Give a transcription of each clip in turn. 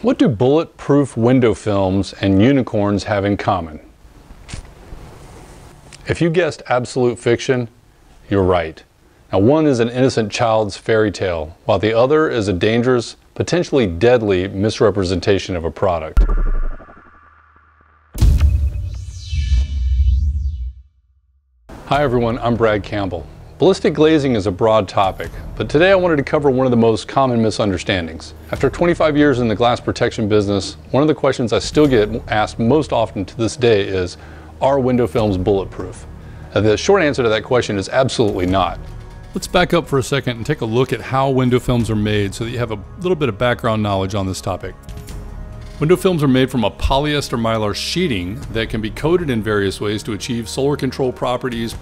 What do bulletproof window films and unicorns have in common? If you guessed absolute fiction, you're right. Now, one is an innocent child's fairy tale, while the other is a dangerous, potentially deadly misrepresentation of a product. Hi everyone, I'm Brad Campbell. Ballistic glazing is a broad topic, but today I wanted to cover one of the most common misunderstandings. After 25 years in the glass protection business, one of the questions I still get asked most often to this day is, are window films bulletproof? The short answer to that question is absolutely not. Let's back up for a second and take a look at how window films are made so that you have a little bit of background knowledge on this topic. Window films are made from a polyester mylar sheeting that can be coated in various ways to achieve solar control properties,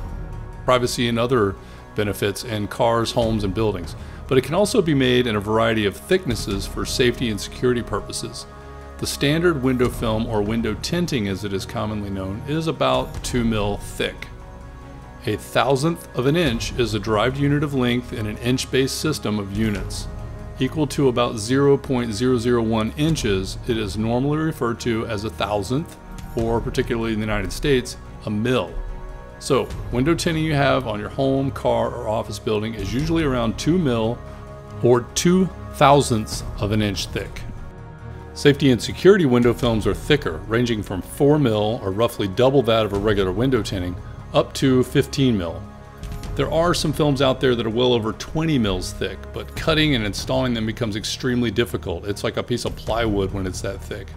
privacy, and other benefits in cars, homes, and buildings. But it can also be made in a variety of thicknesses for safety and security purposes. The standard window film, or window tinting as it is commonly known, is about 2 mil thick. 1/1000th of an inch is a derived unit of length in an inch-based system of units. Equal to about 0.001 inches, it is normally referred to as 1,000th, or particularly in the United States, a mil. So, window tinting you have on your home, car, or office building is usually around 2 mil or 2/1000ths of an inch thick. Safety and security window films are thicker, ranging from 4 mil, or roughly double that of a regular window tinting, up to 15 mil. There are some films out there that are well over 20 mils thick, but cutting and installing them becomes extremely difficult. It's like a piece of plywood when it's that thick.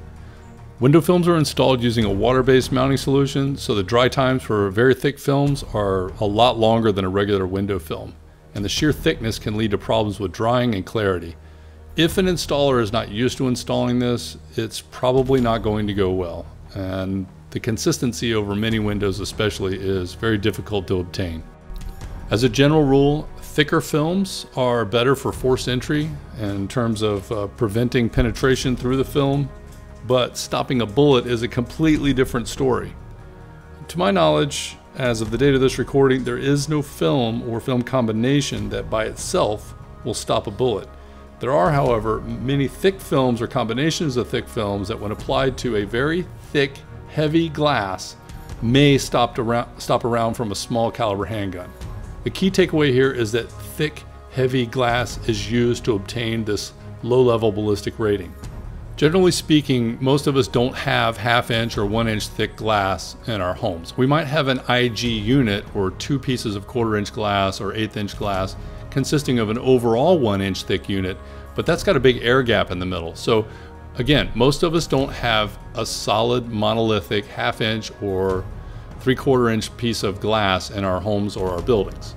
Window films are installed using a water-based mounting solution, so the dry times for very thick films are a lot longer than a regular window film, and the sheer thickness can lead to problems with drying and clarity. If an installer is not used to installing this, it's probably not going to go well, and the consistency over many windows especially is very difficult to obtain. As a general rule, thicker films are better for forced entry in terms of preventing penetration through the film, but stopping a bullet is a completely different story. To my knowledge, as of the date of this recording, there is no film or film combination that by itself will stop a bullet. There are, however, many thick films or combinations of thick films that when applied to a very thick, heavy glass may stop a round from a small caliber handgun. The key takeaway here is that thick, heavy glass is used to obtain this low-level ballistic rating. Generally speaking, most of us don't have 1/2 inch or 1 inch thick glass in our homes. We might have an IG unit or 2 pieces of 1/4 inch glass or 1/8 inch glass consisting of an overall 1 inch thick unit, but that's got a big air gap in the middle. So again, most of us don't have a solid monolithic 1/2 inch or 3/4 inch piece of glass in our homes or our buildings.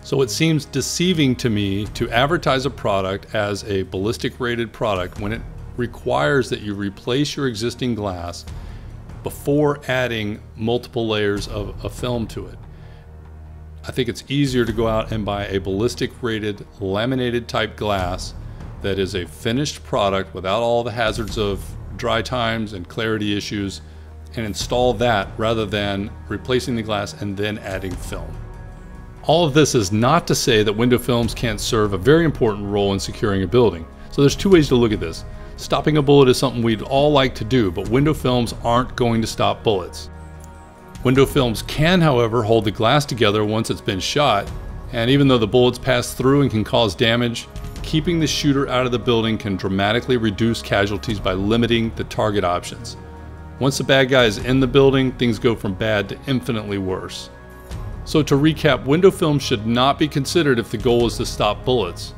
So it seems deceiving to me to advertise a product as a ballistic rated product when it requires that you replace your existing glass before adding multiple layers of a film to it. I think it's easier to go out and buy a ballistic rated laminated type glass that is a finished product without all the hazards of dry times and clarity issues, and install that rather than replacing the glass and then adding film. All of this is not to say that window films can't serve a very important role in securing a building. So there's 2 ways to look at this. Stopping a bullet is something we'd all like to do, but window films aren't going to stop bullets. Window films can, however, hold the glass together once it's been shot, and even though the bullets pass through and can cause damage, keeping the shooter out of the building can dramatically reduce casualties by limiting the target options. Once the bad guy is in the building, things go from bad to infinitely worse. So to recap, window films should not be considered if the goal is to stop bullets.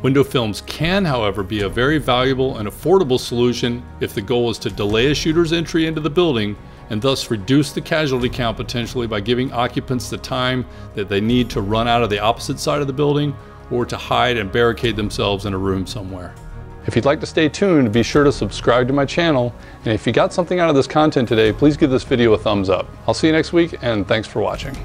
Window films can, however, be a very valuable and affordable solution if the goal is to delay a shooter's entry into the building and thus reduce the casualty count potentially by giving occupants the time that they need to run out of the opposite side of the building or to hide and barricade themselves in a room somewhere. If you'd like to stay tuned, be sure to subscribe to my channel, and if you got something out of this content today, please give this video a thumbs up. I'll see you next week, and thanks for watching.